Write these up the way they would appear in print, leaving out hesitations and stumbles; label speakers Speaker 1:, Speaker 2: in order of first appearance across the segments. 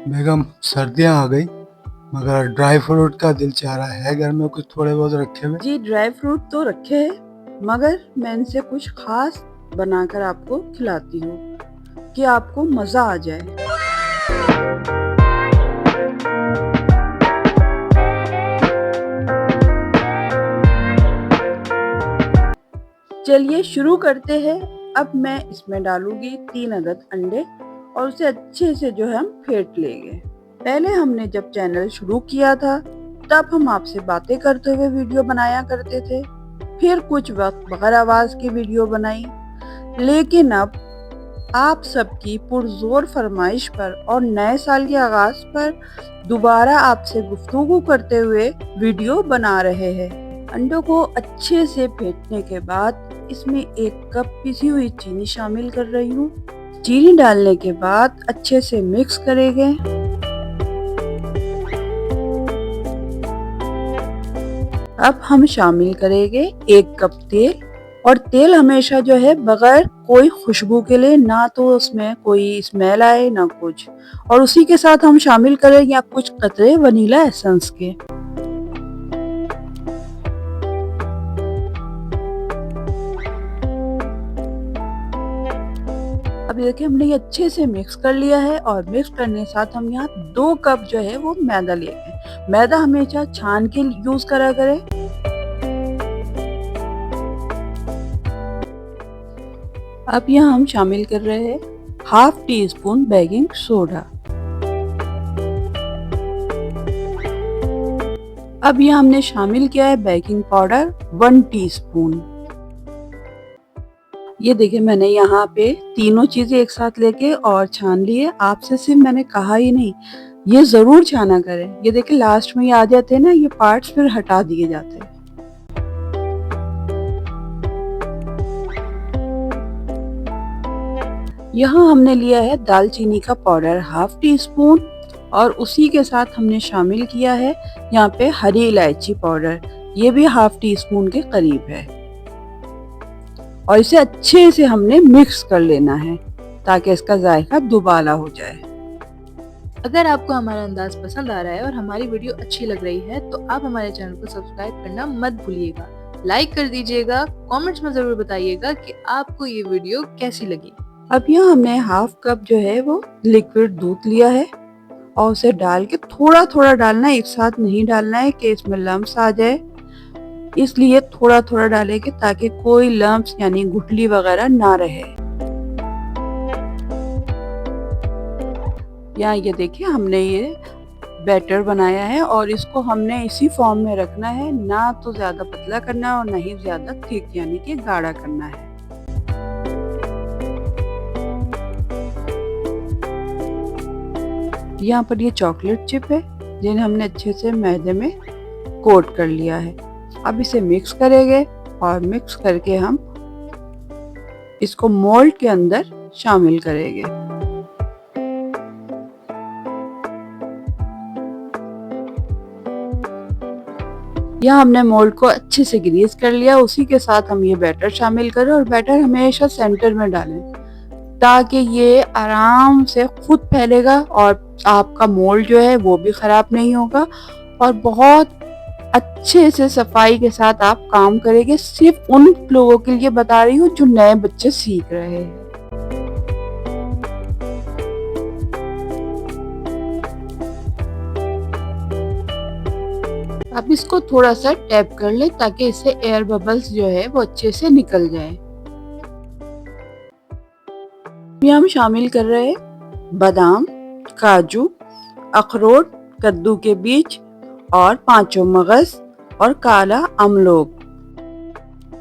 Speaker 1: बेगम सर्दियाँ आ गई मगर ड्राई फ्रूट का दिल चाह रहा है घर में कुछ थोड़े बहुत रखे हुए।
Speaker 2: जी ड्राई फ्रूट तो रखे हैं, मगर मैं इनसे कुछ खास बनाकर आपको खिलाती हूँ कि आपको मजा आ जाए। चलिए शुरू करते हैं। अब मैं इसमें डालूंगी 3 अदद अंडे और उसे अच्छे से जो है हम फेंट लेंगे। पहले हमने जब चैनल शुरू किया था तब हम आपसे बातें करते हुए वीडियो बनाया करते थे, फिर कुछ वक्त बगैर आवाज की वीडियो बनाई, लेकिन अब आप सबकी पुरजोर फरमाइश पर और नए साल के आगाज पर दोबारा आपसे गुफ्तगू करते हुए वीडियो बना रहे हैं। अंडों को अच्छे से फेंटने के बाद इसमें 1 कप पिसी हुई चीनी शामिल कर रही हूँ। चीनी डालने के बाद अच्छे से मिक्स करेंगे। अब हम शामिल करेंगे 1 कप तेल, और तेल हमेशा जो है बगैर कोई खुशबू के लिए, ना तो उसमें कोई स्मेल आए ना कुछ। और उसी के साथ हम शामिल करेंगे कुछ कतरे वनीला एसेंस के। अभी देखिए हमने ये अच्छे से मिक्स कर लिया है, और मिक्स करने के साथ हम यहाँ 2 कप जो है वो मैदा लेंगे। मैदा हमेशा छान के यूज करा करें। अब यहाँ हम शामिल कर रहे हैं ½ टीस्पून बेकिंग सोडा। अब यहाँ हमने शामिल किया है बेकिंग पाउडर 1 टीस्पून। ये देखिए मैंने यहाँ पे तीनों चीजें एक साथ लेके और छान लिए। आपसे सिर्फ मैंने कहा ही नहीं, ये जरूर छाना करें। ये देखिए लास्ट में ये आ जाते हैं ना, ये पार्ट्स फिर हटा दिए जाते हैं। यहाँ हमने लिया है दालचीनी का पाउडर ½ टीस्पून, और उसी के साथ हमने शामिल किया है यहाँ पे हरी इलायची पाउडर, ये भी ½ टीस्पून के करीब है। और इसे अच्छे से हमने मिक्स कर लेना है ताकि इसका जायका दुबाला हो जाए।
Speaker 3: अगर आपको हमारा अंदाज पसंद आ रहा है और हमारी वीडियो अच्छी लग रही है तो आप हमारे चैनल को सब्सक्राइब करना मत भूलिएगा, लाइक कर दीजिएगा, कमेंट्स में जरूर बताइएगा कि आपको ये वीडियो कैसी लगी।
Speaker 2: अब यहाँ हमने ½ कप जो है वो लिक्विड दूध लिया है, और उसे डाल के थोड़ा थोड़ा डालना है, एक साथ नहीं डालना है कि इसमें लम्स आ जाए, इसलिए थोड़ा थोड़ा डालेंगे ताकि कोई लम्स यानी गुठली वगैरह ना रहे। यहाँ ये देखिए हमने ये बैटर बनाया है, और इसको हमने इसी फॉर्म में रखना है, ना तो ज्यादा पतला करना है और ना ही ज्यादा थिक यानी कि गाढ़ा करना है। यहाँ पर ये चॉकलेट चिप है जिन्हें हमने अच्छे से मैदे में कोट कर लिया है। अब इसे मिक्स करेंगे, और मिक्स करके हम इसको मोल्ड के अंदर शामिल करेंगे। यहाँ हमने मोल्ड को अच्छे से ग्रीस कर लिया, उसी के साथ हम ये बैटर शामिल करें, और बैटर हमेशा सेंटर में डालें ताकि ये आराम से खुद फैलेगा और आपका मोल्ड जो है वो भी खराब नहीं होगा, और बहुत अच्छे से सफाई के साथ आप काम करेंगे। सिर्फ उन लोगों के लिए बता रही हूँ जो नए बच्चे सीख रहे हैं। अब इसको थोड़ा सा टैप कर ले ताकि इससे एयर बबल्स जो है वो अच्छे से निकल जाए। यहाँ हम शामिल कर रहे हैं बादाम, काजू, अखरोट, कद्दू के बीज और 5 मगज और काला अमलोग।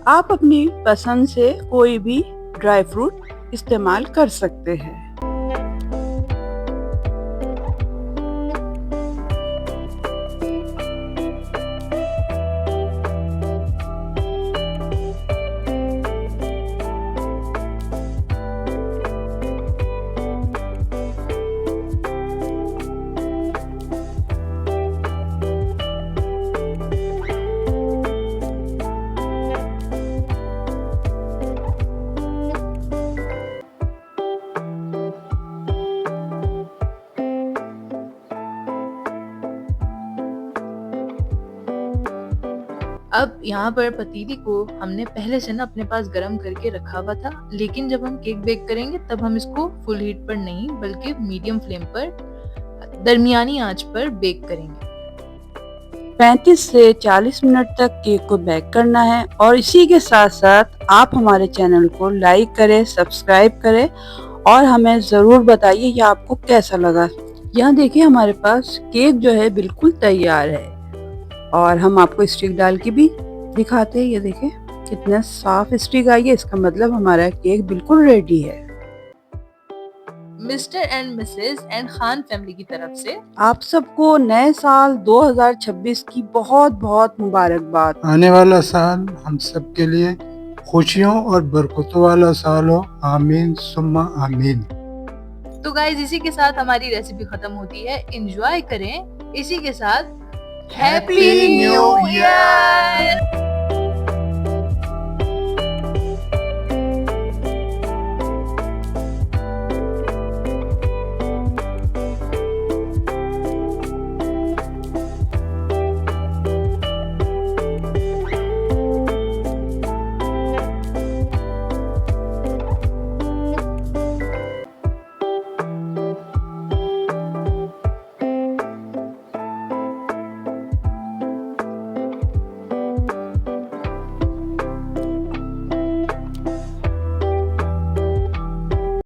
Speaker 2: आप अपनी पसंद से कोई भी ड्राई फ्रूट इस्तेमाल कर सकते हैं।
Speaker 3: अब यहाँ पर पतीली को हमने पहले से ना अपने पास गरम करके रखा हुआ था, लेकिन जब हम केक बेक करेंगे तब हम इसको फुल हीट पर नहीं बल्कि मीडियम फ्लेम पर दरमियानी आंच पर बेक करेंगे।
Speaker 2: 35 से 40 मिनट तक केक को बेक करना है और इसी के साथ साथ आप हमारे चैनल को लाइक करें, सब्सक्राइब करें और हमें ज़रूर बताइए ये आपको कैसा लगा। यहाँ देखिए हमारे पास केक जो है बिल्कुल तैयार है और हम आपको स्टिक डाल के भी दिखाते हैं। ये देखिए कितना साफ स्टिक आई है, इसका मतलब हमारा केक बिल्कुल रेडी है।
Speaker 3: Mister and Mrs and Khan family की तरफ से
Speaker 2: आप सबको नए साल 2026 की बहुत बहुत मुबारकबाद।
Speaker 1: आने वाला साल हम सब के लिए खुशियों और बरकतों वाला साल हो। आमीन सुम्मा आमीन।
Speaker 3: तो गाइस इसी के साथ हमारी रेसिपी खत्म होती है। एंजॉय करें इसी के साथ हैप्पी न्यू ईयर।